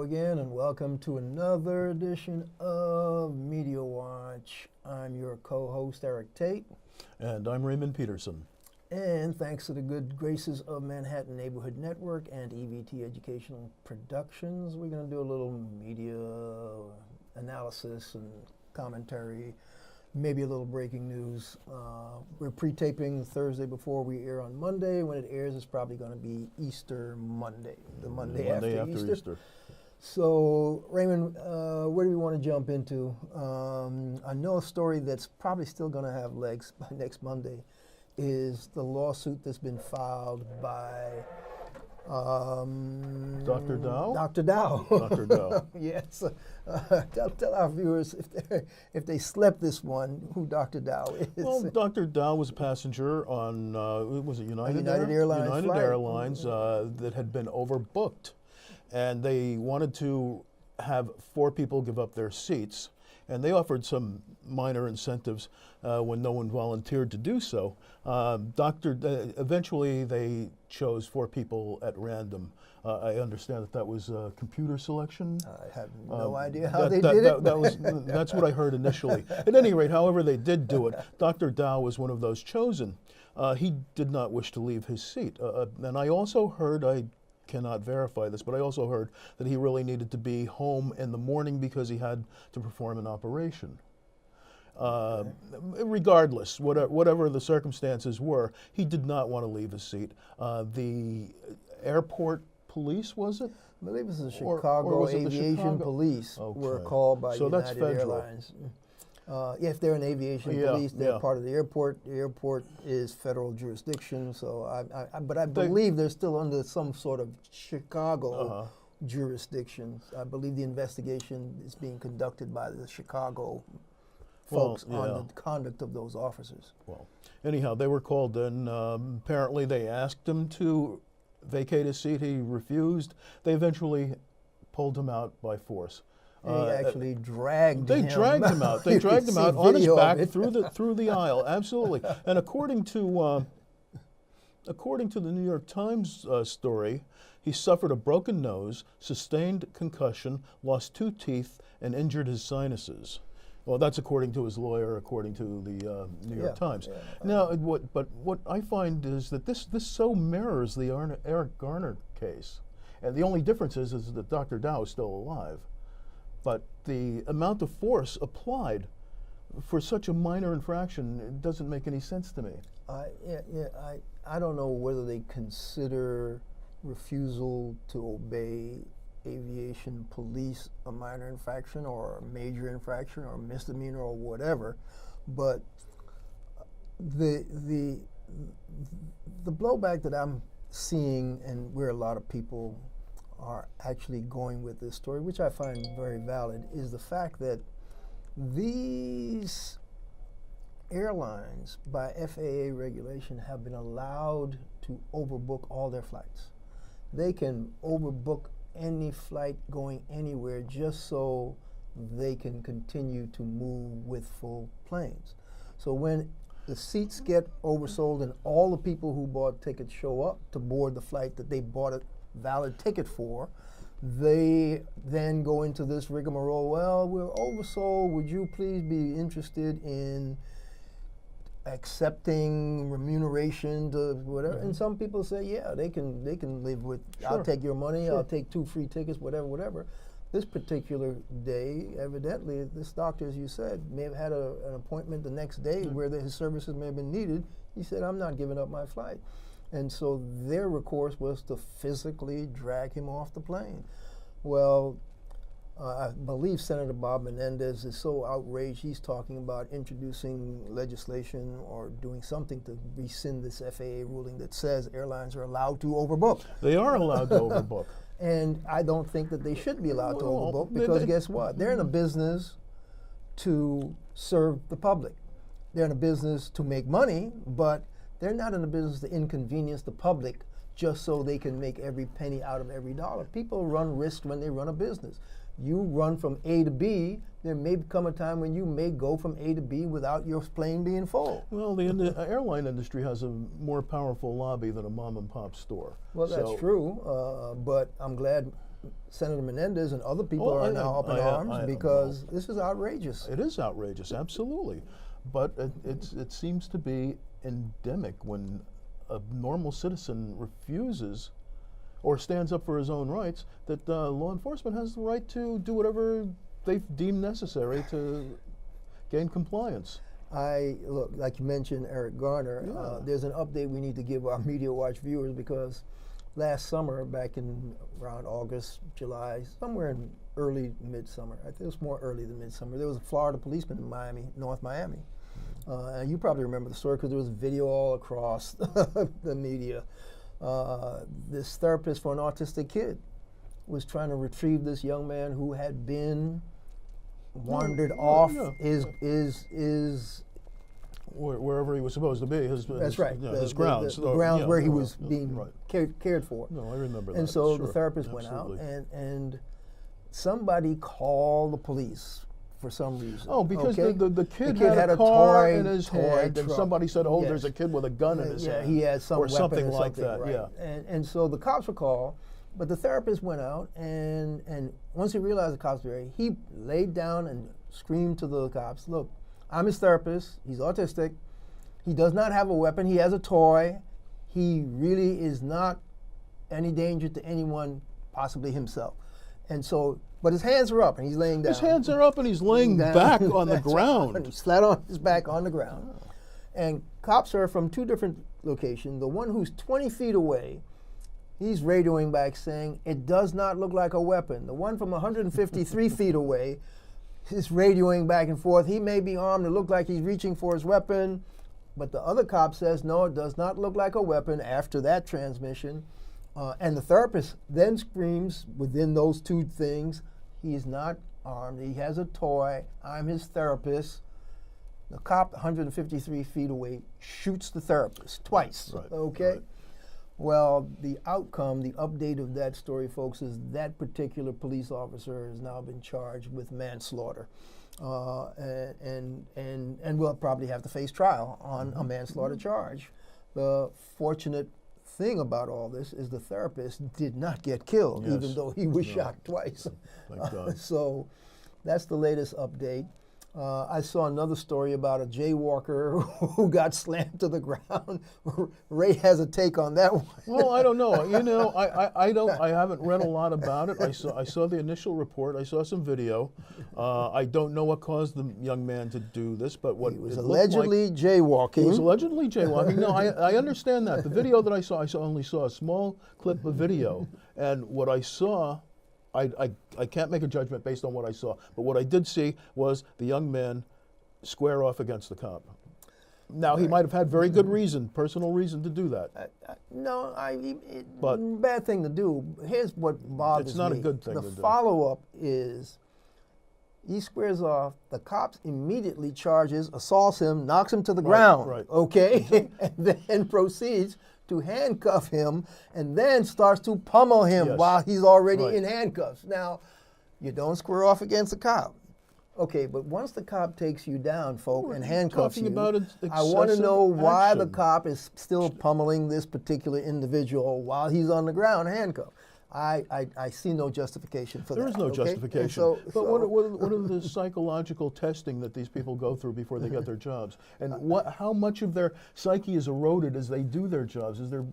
again, and welcome to another edition of Media Watch. I'm your co-host, Eric Tait. And I'm Raymond Peterson. And thanks to the good graces of Manhattan Neighborhood Network and EVT Educational Productions, we're going to do a little media analysis and commentary, maybe a little breaking news. We're pre-taping Thursday before we air on Monday. When it airs, it's probably going to be Easter Monday, the Monday after Easter. So, Raymond, where do we want to jump into? I know a story that's probably still going to have legs by next Monday is the lawsuit that's been filed by Dr. Dow? Dr. Dow. Dr. Dow. Yes. Tell our viewers if they slept this one, who Dr. Dow is. Well, Dr. Dow was a passenger on, was it United Airlines United flight. Airlines that had been overbooked. And they wanted to have 4 people give up their seats. And they offered some minor incentives when no one volunteered to do so. Eventually, they chose 4 people at random. I understand that was computer selection. I have no idea how they did it. That's what I heard initially. At any rate, however they did do it, Dr. Dow was one of those chosen. He did not wish to leave his seat. And I also heard, I cannot verify this, but I also heard that he really needed to be home in the morning because he had to perform an operation. Regardless, whatever the circumstances were, he did not want to leave his seat. The airport police, was it? I believe it was the Chicago Aviation Police were called by United Airlines. If they're an aviation police, they're part of the airport. The airport is federal jurisdiction, so but I believe they're still under some sort of Chicago jurisdiction. I believe the investigation is being conducted by the Chicago folks on the conduct of those officers. Well, anyhow, they were called in. Apparently, they asked him to vacate his seat. He refused. They eventually pulled him out by force. They actually dragged him. They dragged him out. They dragged him out on his back through the aisle. Absolutely. And according to the New York Times story, he suffered a broken nose, sustained concussion, lost 2 teeth, and injured his sinuses. Well, that's according to his lawyer, according to the New York Times. Now, what I find is that this so mirrors the Eric Garner case, and the only difference is that Dr. Dow is still alive. But the amount of force applied for such a minor infraction, it doesn't make any sense to me. I don't know whether they consider refusal to obey aviation police a minor infraction or a major infraction or a misdemeanor or whatever, but the blowback that I'm seeing, and where a lot of people are actually going with this story, which I find very valid, is the fact that these airlines, by FAA regulation, have been allowed to overbook all their flights. They can overbook any flight going anywhere just so they can continue to move with full planes. So when the seats get oversold and all the people who bought tickets show up to board the flight that they bought a valid ticket for, they then go into this rigmarole. Well, we're oversold. Would you please be interested in accepting remuneration to whatever? And some people say, yeah, they can live with. Sure. I'll take your money. Sure. I'll take 2 free tickets. Whatever. This particular day, evidently, this doctor, as you said, may have had an appointment the next day where his services may have been needed. He said, I'm not giving up my flight. And so their recourse was to physically drag him off the plane. Well, I believe Senator Bob Menendez is so outraged, he's talking about introducing legislation or doing something to rescind this FAA ruling that says airlines are allowed to overbook. They are allowed to overbook. And I don't think that they should be allowed to overbook, because guess what? They're in a business to serve the public. They're in a business to make money, but they're not in the business to inconvenience the public just so they can make every penny out of every dollar. People run risks when they run a business. You run from A to B, there may come a time when you may go from A to B without your plane being full. Well, the airline industry has a more powerful lobby than a mom and pop store. Well, that's true, but I'm glad Senator Menendez and other people are now up in arms because this is outrageous. It is outrageous, absolutely. But it seems to be endemic when a normal citizen refuses or stands up for his own rights, that law enforcement has the right to do whatever they deem necessary to gain compliance. Look, like you mentioned, Eric Garner, there's an update we need to give our Media Watch viewers because last summer, back in around August, July, somewhere in early midsummer, I think it was more early than midsummer, there was a Florida policeman in Miami, North Miami. And you probably remember the story because there was video all across the media. This therapist for an autistic kid was trying to retrieve this young man who had been wandered off wherever he was supposed to be, that's right. His grounds. The grounds where he was being cared for. No, I remember that. And so the therapist went out, and somebody called the police for some reason. Oh, because the kid had a car in his hand, and somebody said, "Oh, there's a kid with a gun in his hand." He had some or something weapon or like something, that. Right? And so the cops were called, but the therapist went out, and once he realized the cops were there, he laid down and screamed to the cops, "Look, I'm his therapist. He's autistic. He does not have a weapon. He has a toy. He really is not any danger to anyone, possibly himself." And so, but his hands are up and he's laying down. His hands are up and he's laying back on the ground. Right. He's flat on his back on the ground. And cops are from two different locations. The one who's 20 feet away, he's radioing back saying, "It does not look like a weapon." The one from 153 feet away is radioing back and forth. He may be armed to look like he's reaching for his weapon, but the other cop says, "No, it does not look like a weapon," after that transmission. And the therapist then screams within those two things, "He is not armed. He has a toy. I'm his therapist." The cop 153 feet away shoots the therapist twice. Right, okay? right. Well, the outcome, the update of that story, folks, is that particular police officer has now been charged with manslaughter. And will probably have to face trial on a manslaughter charge. The fortunate thing about all this is the therapist did not get killed, even though he was shot twice. Thank God. So that's the latest update. I saw another story about a jaywalker who got slammed to the ground. Ray has a take on that one. Well, I don't know. You know, I haven't read a lot about it. I saw the initial report. I saw some video. I don't know what caused the young man to do this, but what he was allegedly jaywalking. He was allegedly jaywalking. No, I understand that. The video that I only saw a small clip of video, and what I saw. I can't make a judgment based on what I saw, but what I did see was the young man square off against the cop. Now, he might have had very good reason, personal reason to do that. No, but bad thing to do. Here's what bothers me. It's not a good thing to do. The follow-up is he squares off, the cops immediately charges, assaults him, knocks him to the ground, okay? And then proceeds to handcuff him and then starts to pummel him while he's already in handcuffs. Now, you don't square off against the cop. Okay, but once the cop takes you down, folk, and handcuffs you, I want to know why the cop is still pummeling this particular individual while he's on the ground handcuffed. I see no justification for that. There is no justification. But what are the psychological testing that these people go through before they get their jobs? And how much of their psyche is eroded as they do their jobs? Is there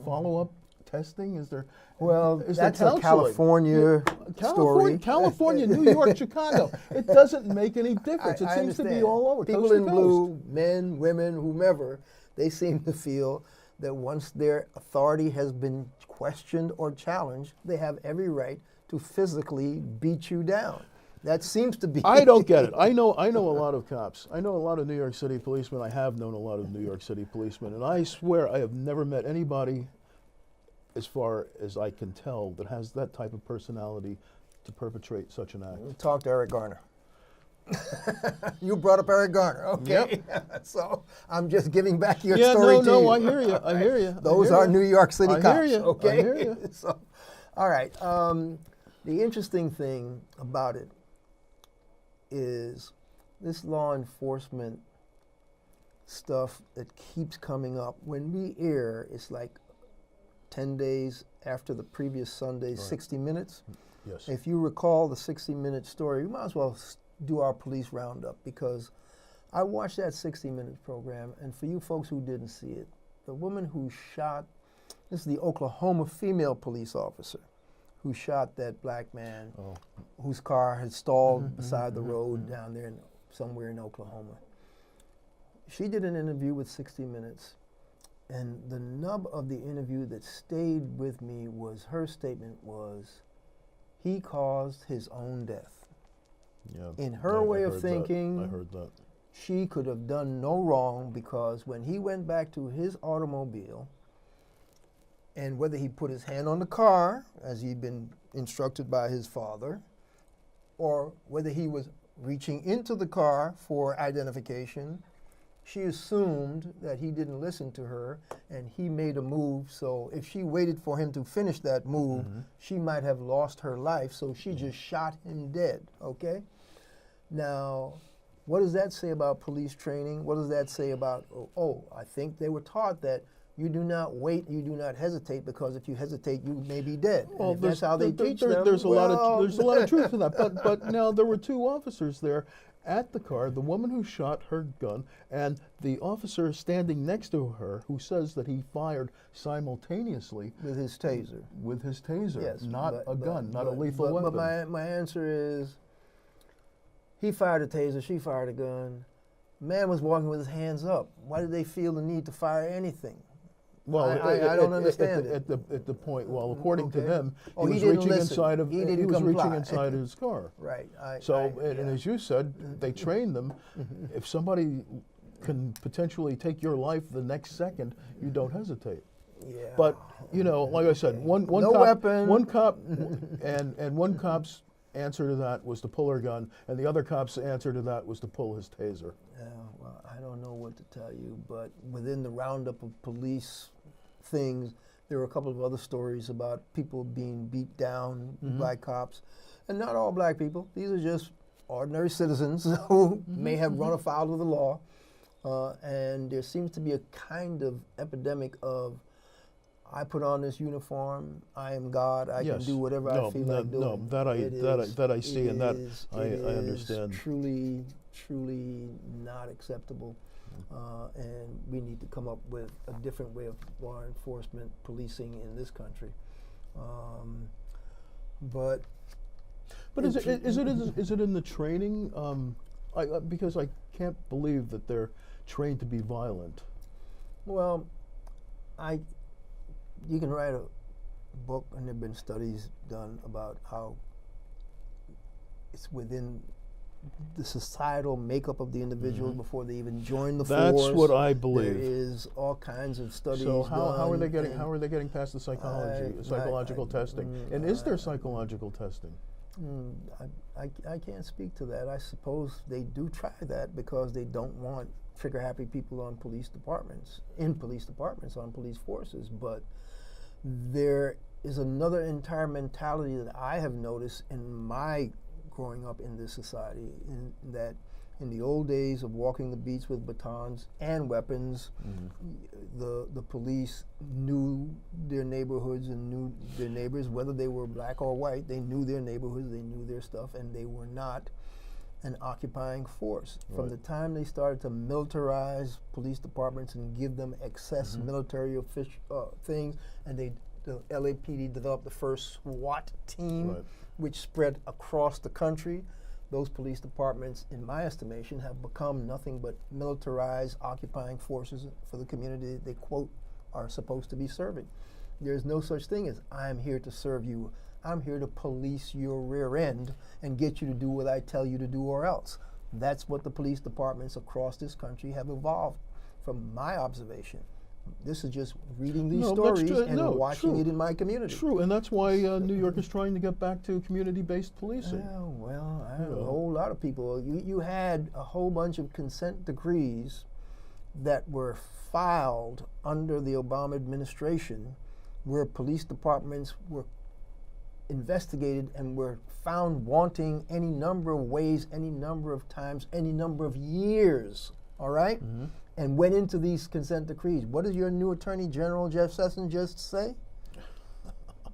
follow-up testing? Is there? Well, that's a California story. California, New York, Chicago. It doesn't make any difference. It seems to be all over. People in blue, men, women, whomever, they seem to feel that once their authority has been questioned or challenged, they have every right to physically beat you down. That seems to be. I don't get it. I know a lot of cops. I know a lot of New York City policemen. I have known a lot of New York City policemen, and I swear I have never met anybody, as far as I can tell, that has that type of personality to perpetrate such an act. Talk to Eric Garner. You brought up Eric Garner, okay? Yep. So I'm just giving back your story to you. No, I hear you. I hear you. Those are New York City cops, I hear you. okay? I hear you. So, all right. The interesting thing about it is this law enforcement stuff that keeps coming up. When we air, it's like 10 days after the previous Sunday's 60 Minutes. Yes. If you recall the 60-minute story, we might as well do our police roundup, because I watched that 60 Minutes program, and for you folks who didn't see it, the woman who shot, this is the Oklahoma female police officer who shot that black man whose car had stalled beside the road down there somewhere in Oklahoma. She did an interview with 60 Minutes, and the nub of the interview that stayed with me was her statement was, he caused his own death. Yeah. In her way of thinking, I heard that. She could have done no wrong, because when he went back to his automobile, and whether he put his hand on the car, as he'd been instructed by his father, or whether he was reaching into the car for identification, she assumed that he didn't listen to her, and he made a move. So if she waited for him to finish that move, she might have lost her life. So she just shot him dead, okay? Now, what does that say about police training? What does that say about, I think they were taught that you do not wait, you do not hesitate, because if you hesitate, you may be dead. Well, that's how they teach them. There's a lot of truth to that. But now there were two officers there at the car, the woman who shot her gun, and the officer standing next to her who says that he fired simultaneously with his taser. With his taser, yes, not a gun, not a lethal weapon. But my answer is, he fired a taser, she fired a gun. Man was walking with his hands up. Why did they feel the need to fire anything? Well, I don't understand it. At the point, well, according to them, he was reaching inside of his car. Right. And as you said, they trained them. If somebody can potentially take your life the next second, you don't hesitate. Yeah. But like I said, one cop's answer to that was to pull her gun, and the other cop's answer to that was to pull his taser. Yeah, well, I don't know what to tell you, but within the roundup of police things, there were a couple of other stories about people being beat down by cops. And not all black people. These are just ordinary citizens who may have run afoul of the law. And there seems to be a kind of epidemic of, I put on this uniform, I am God, I can do whatever I feel like doing. No, that I see, and that I understand. It is truly not acceptable. And we need to come up with a different way of law enforcement policing in this country. But is it in the training? Because I can't believe that they're trained to be violent. Well, you can write a book, and there have been studies done about how it's within the societal makeup of the individuals before they even join the force. That's what I believe. There is all kinds of studies. So how are they getting past the psychological testing? And is there psychological testing? I can't speak to that. I suppose they do try that because they don't want trigger-happy people on police departments, on police forces. But there is another entire mentality that I have noticed in my growing up in this society, that in the old days of walking the beats with batons and weapons, the police knew their neighborhoods and knew their neighbors, whether they were black or white. They knew their neighborhoods, they knew their stuff, and they were not an occupying force. Right. From the time they started to militarize police departments and give them excess military things, and the LAPD developed the first SWAT team, which spread across the country. Those police departments, in my estimation, have become nothing but militarized occupying forces for the community they, quote, are supposed to be serving. There's no such thing as, I'm here to serve you. I'm here to police your rear end and get you to do what I tell you to do or else. That's what the police departments across this country have evolved from my observation. This is just reading these stories and watching it in my community. True, and that's why New York is trying to get back to community-based policing. Well, I know a whole lot of people. You had a whole bunch of consent decrees that were filed under the Obama administration where police departments were investigated and were found wanting any number of ways, any number of times, any number of years, all right? And went into these consent decrees. What does your new Attorney General, Jeff Sessions, just say?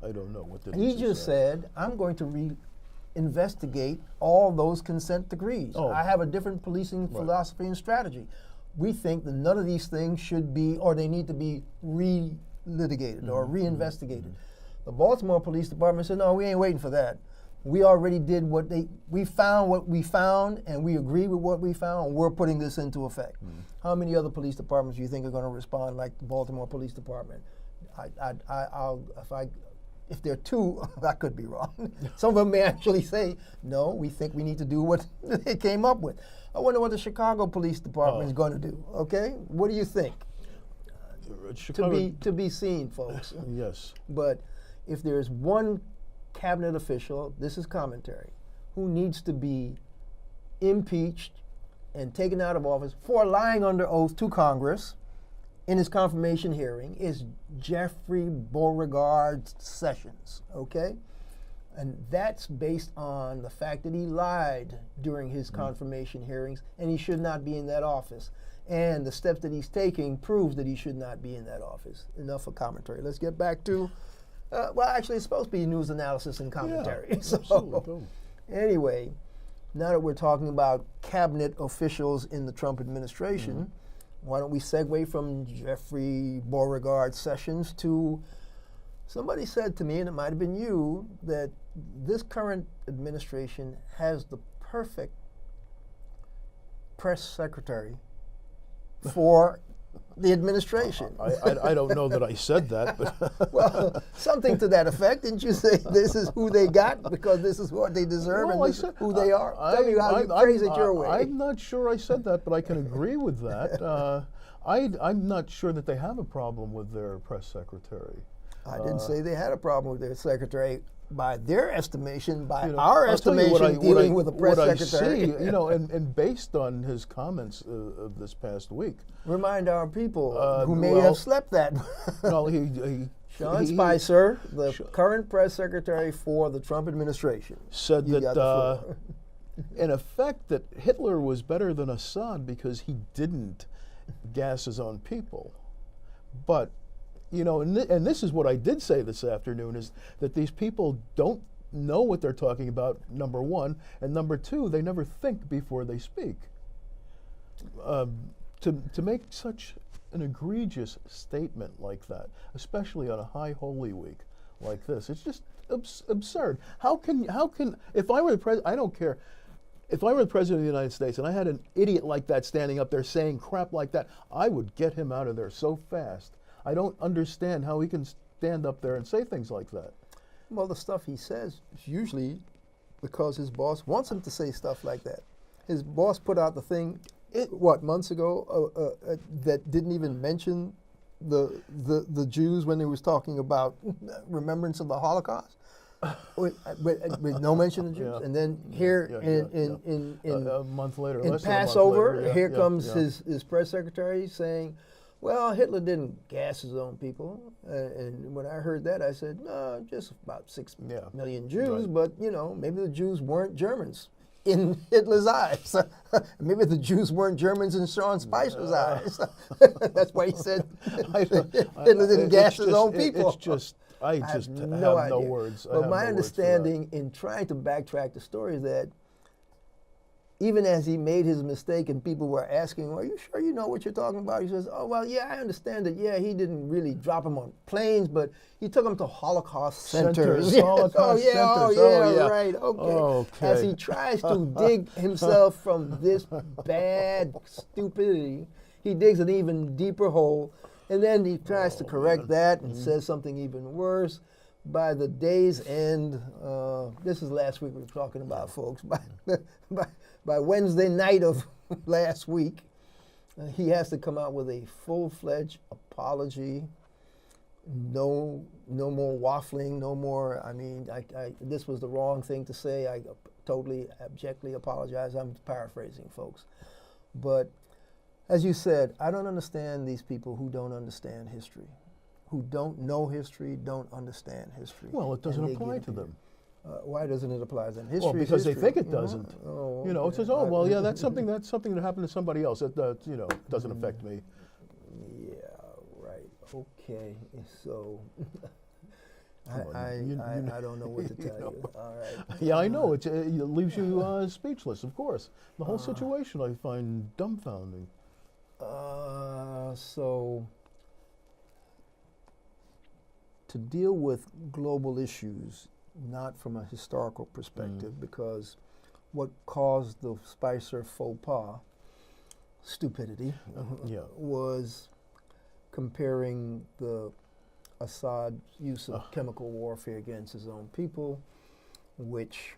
I don't know. What did he just said, I'm going to investigate all those consent decrees. Oh. I have a different policing philosophy and strategy. We think that none of these things should be, or they need to be re-litigated or reinvestigated. The Baltimore Police Department said, no, we ain't waiting for that. We already did we found what we found, and we agree with what we found, and we're putting this into effect. How many other police departments do you think are going to respond like the Baltimore Police Department? If there are two, I could be wrong. Some of them may actually say, no, we think we need to do what they came up with. I wonder what the Chicago Police Department is going to do, okay? What do you think? To be seen, folks. Yes. But if there's one cabinet official, this is commentary, who needs to be impeached and taken out of office for lying under oath to Congress in his confirmation hearing, is Jeffrey Beauregard Sessions, okay? And that's based on the fact that he lied during his confirmation hearings, and he should not be in that office. And the steps that he's taking proves that he should not be in that office. Enough for commentary. Let's get back to, well, actually, it's supposed to be news analysis and commentary. Yeah, absolutely. Anyway, now that we're talking about cabinet officials in the Trump administration, why don't we segue from Jeffrey Beauregard Sessions to, somebody said to me, and it might have been you, that this current administration has the perfect press secretary for the administration. I don't know that I said that, but well, something to that effect. Didn't you say this is who they got because this is what they deserve and this is who they are? Tell me how you phrase it your way. I'm not sure I said that, but I can agree with that. I'm not sure that they have a problem with their press secretary. I didn't say they had a problem with their secretary. By their estimation, by I'll our tell you estimation, dealing with a press what secretary. I see, and based on his comments of this past week. Remind our people who may have slept that. No, Sean Spicer, the current press secretary for the Trump administration, said that, in effect, that Hitler was better than Assad because he didn't gas his own people. But and this is what I did say this afternoon, is that these people don't know what they're talking about, number one, and number two, they never think before they speak. To make such an egregious statement like that, especially on a high Holy Week like this, it's just absurd. How can if I were the president, I don't care. If I were the president of the United States and I had an idiot like that standing up there saying crap like that, I would get him out of there so fast. I don't understand how he can stand up there and say things like that. Well, the stuff he says is usually because his boss wants him to say stuff like that. His boss put out the thing, months ago, that didn't even mention the Jews when he was talking about remembrance of the Holocaust, with no mention of Jews. Yeah. And then here in a month later, in Passover, here comes his press secretary saying, well, Hitler didn't gas his own people. And when I heard that, I said, no, just about 6 million Jews. Right. But, maybe the Jews weren't Germans in Hitler's eyes. Maybe the Jews weren't Germans in Sean Spicer's eyes. That's why he said Hitler didn't gas his own people. It's just, I just have no words. But my understanding in trying to backtrack the story is that even as he made his mistake and people were asking, are you sure you know what you're talking about? He says, oh, well, yeah, I understand that. Yeah, he didn't really drop them on planes, but he took them to Holocaust centers. Holocaust centers. Right. Okay. As he tries to dig himself from this bad stupidity, he digs an even deeper hole, and then he tries to correct that and says something even worse. By the day's end, this is last week we were talking about, folks. By Wednesday night of last week, he has to come out with a full-fledged apology. No more waffling, no more. I mean, this was the wrong thing to say. I totally, abjectly apologize. I'm paraphrasing, folks. But as you said, I don't understand these people who don't understand history, who don't know history, don't understand history. Well, it doesn't apply to them. Why doesn't it apply to them? History, well, because history. they think it doesn't. It says, oh, well, yeah, that's something that happened to somebody else. It doesn't affect me. Yeah, right. Okay. So I don't know what to tell you. All right. Yeah, I know. It leaves you speechless, of course. The whole situation I find dumbfounding. So, to deal with global issues, not from a historical perspective, because what caused the Spicer faux pas, stupidity, was comparing the Assad use of chemical warfare against his own people, which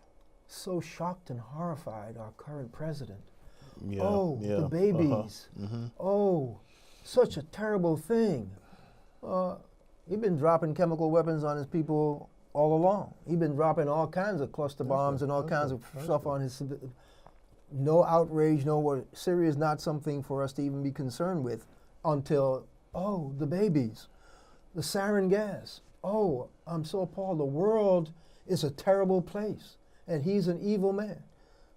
so shocked and horrified our current president. The babies. Oh, such a terrible thing. He's been dropping chemical weapons on his people all along. He's been dropping all kinds of cluster bombs and all kinds of stuff on his. No outrage, no what. Syria is not something for us to even be concerned with until, the babies, the sarin gas. Oh, I'm so appalled. The world is a terrible place, and he's an evil man.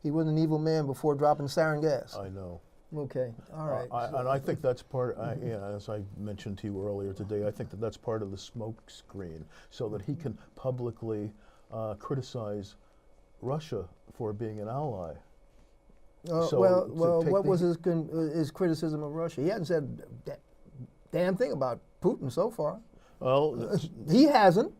He was an evil man before dropping sarin gas. I know. Okay, all right. And I think that's part, as I mentioned to you earlier today, I think that's part of the smoke screen, so that he can publicly criticize Russia for being an ally. What was his criticism of Russia? He hasn't said that damn thing about Putin so far. Well, he hasn't.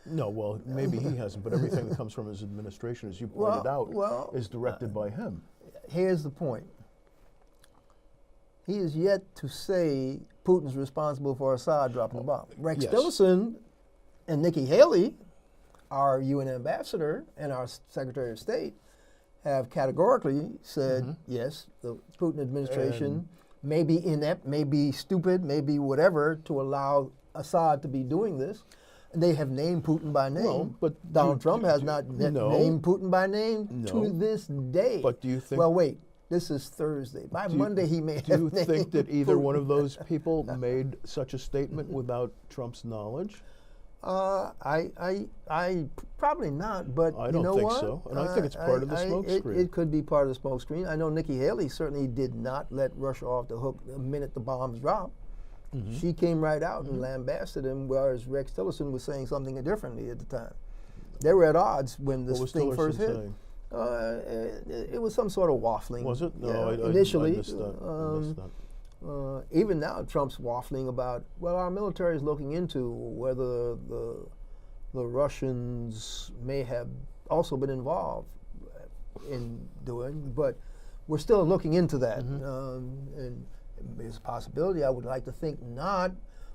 No, well, maybe he hasn't, but everything that comes from his administration, as you pointed out, is directed by him. Here's the point. He is yet to say Putin's responsible for Assad dropping the bomb. Rex Tillerson and Nikki Haley, our UN ambassador and our Secretary of State, have categorically said, yes, the Putin administration may be inept, may be stupid, may be whatever to allow Assad to be doing this. They have named Putin by name. Well, but Donald Trump has not named Putin by name to this day. But do you think... Well, wait. This is Thursday. By Monday, he may have named Do you think that either one of those people made such a statement without Trump's knowledge? I probably not, but I don't think so, and I think it's part of the smoke screen. It could be part of the smoke screen. I know Nikki Haley certainly did not let Russia off the hook the minute the bombs dropped. She came right out and lambasted him, whereas Rex Tillerson was saying something differently at the time. They were at odds when this thing first hit. It was some sort of waffling. Was it? No, initially. I missed that. Even now, Trump's waffling about, our military is looking into whether the Russians may have also been involved in doing, but we're still looking into that. And there's a possibility. I would like to think not,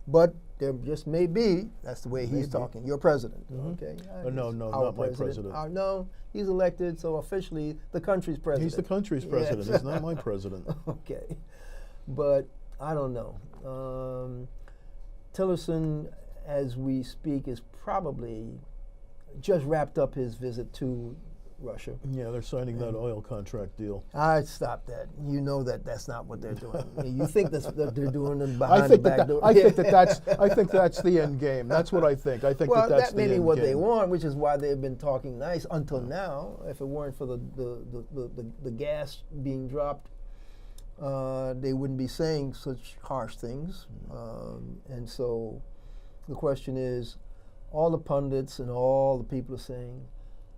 but there just may be. That's the way he's talking. You're president. Okay. No, not my president. No, he's elected, so officially the country's president. He's the country's president. He's not my president. Okay. But I don't know. Tillerson, as we speak, is probably just wrapped up his visit to Russia. Yeah, they're signing that oil contract deal. Stop that. You know that's not what they're doing. You think that they're doing it behind the back door. I think that's the end game. That's what I think. I think that's the end game. Well, that may be what they want, which is why they've been talking nice until now. If it weren't for the gas being dropped, they wouldn't be saying such harsh things. And so the question is, all the pundits and all the people are saying,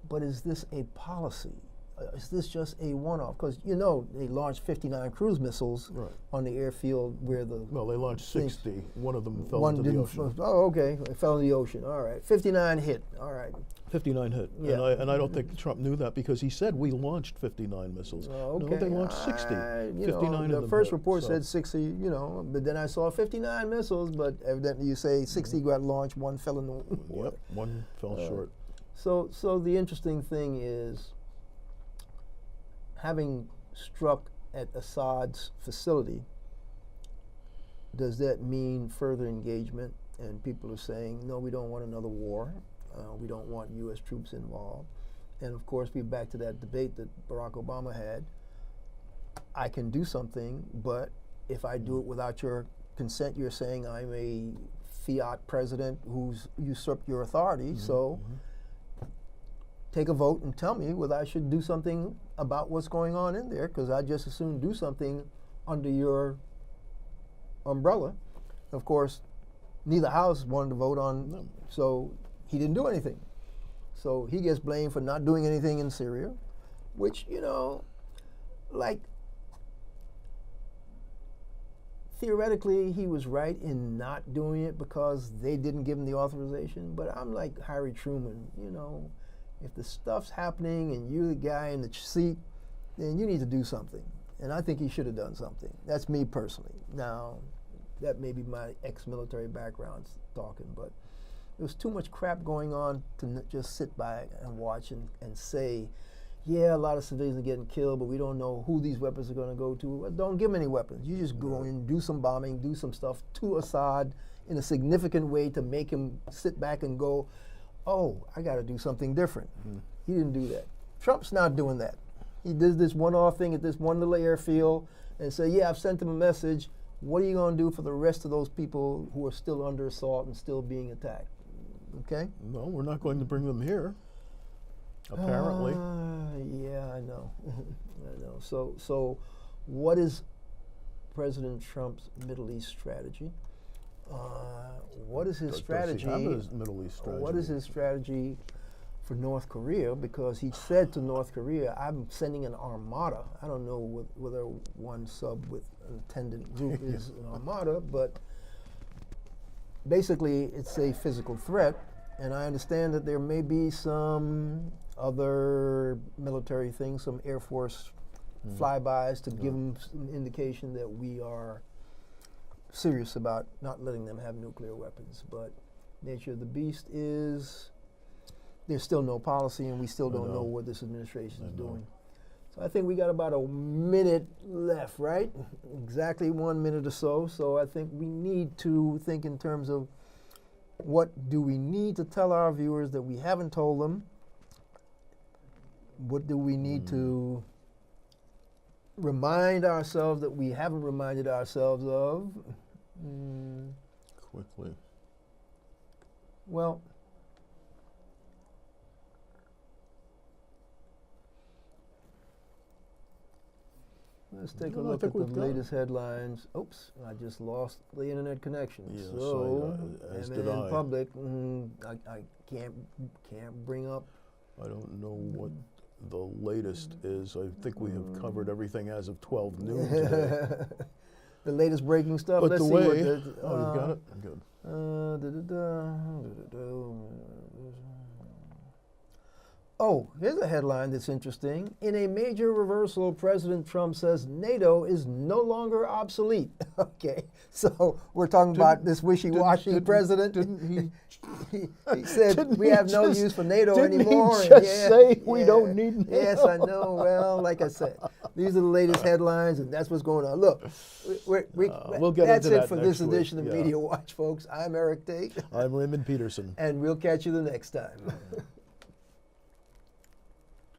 but is this a policy? Is this just a one-off? Because, they launched 59 cruise missiles on the airfield where the... Well, they launched 60. One of them fell into the ocean. Oh, okay. It fell in the ocean. All right. 59 hit. All right. 59 hit. Yeah. And I don't think Trump knew that because he said we launched 59 missiles. Okay. No, they launched 60. 59 the first report said 60, but then I saw 59 missiles, but evidently you say 60 got launched, one fell in the water. Yep, one fell short. So the interesting thing is, having struck at Assad's facility, does that mean further engagement? And people are saying, no, we don't want another war. We don't want U.S. troops involved. And of course, we're back to that debate that Barack Obama had. I can do something, but if I do it without your consent, you're saying I'm a fiat president who's usurped your authority. So take a vote and tell me whether I should do something about what's going on in there, because I just as soon do something under your umbrella. Of course, neither house wanted to vote on, so he didn't do anything. So he gets blamed for not doing anything in Syria, which, like, theoretically, he was right in not doing it because they didn't give him the authorization. But I'm like Harry Truman, if the stuff's happening and you're the guy in the seat, then you need to do something. And I think he should have done something. That's me personally. Now, that may be my ex-military background talking, but there was too much crap going on to just sit by and watch and say, yeah, a lot of civilians are getting killed, but we don't know who these weapons are going to go to. Well, don't give them any weapons. You just go in, do some bombing, do some stuff to Assad in a significant way to make him sit back and go, oh, I got to do something different. He didn't do that. Trump's not doing that. He does this one-off thing at this one little airfield and say, yeah, I've sent him a message. What are you going to do for the rest of those people who are still under assault and still being attacked? Okay? No, we're not going to bring them here, apparently. Yeah, I know. I know. So what is President Trump's Middle East strategy? What is his strategy? Does he have a Middle East strategy? What is his strategy for North Korea? Because he said to North Korea, I'm sending an armada. I don't know whether one sub with an attendant group is an armada, but basically it's a physical threat. And I understand that there may be some other military things, some Air Force flybys to give them some indication that we are serious about not letting them have nuclear weapons. But nature of the beast is there's still no policy, and we still don't know what this administration is doing. So I think we got about a minute left, right? Exactly 1 minute or so. So I think we need to think in terms of what do we need to tell our viewers that we haven't told them? What do we need to remind ourselves that we haven't reminded ourselves of? Quickly. Well, let's take a look at the latest headlines. Oops, I just lost the internet connection. Yes, so as I'm did in I. public. I can't bring up. I don't know what the latest is. I think we have covered everything as of 12 noon today. The latest breaking stuff. But Let's the see way, what you've got it? Good. Oh, here's a headline that's interesting. In a major reversal, President Trump says NATO is no longer obsolete. Okay, so we're talking about this wishy-washy president. Didn't he said we have no use for NATO anymore. Didn't he just say we don't need NATO? Yes, I know. Well, like I said, these are the latest headlines, and that's what's going on. Look, we'll get that's into it that for next this edition week. of Media Watch, folks. I'm Eric Tait. I'm Raymond Peterson. And we'll catch you the next time.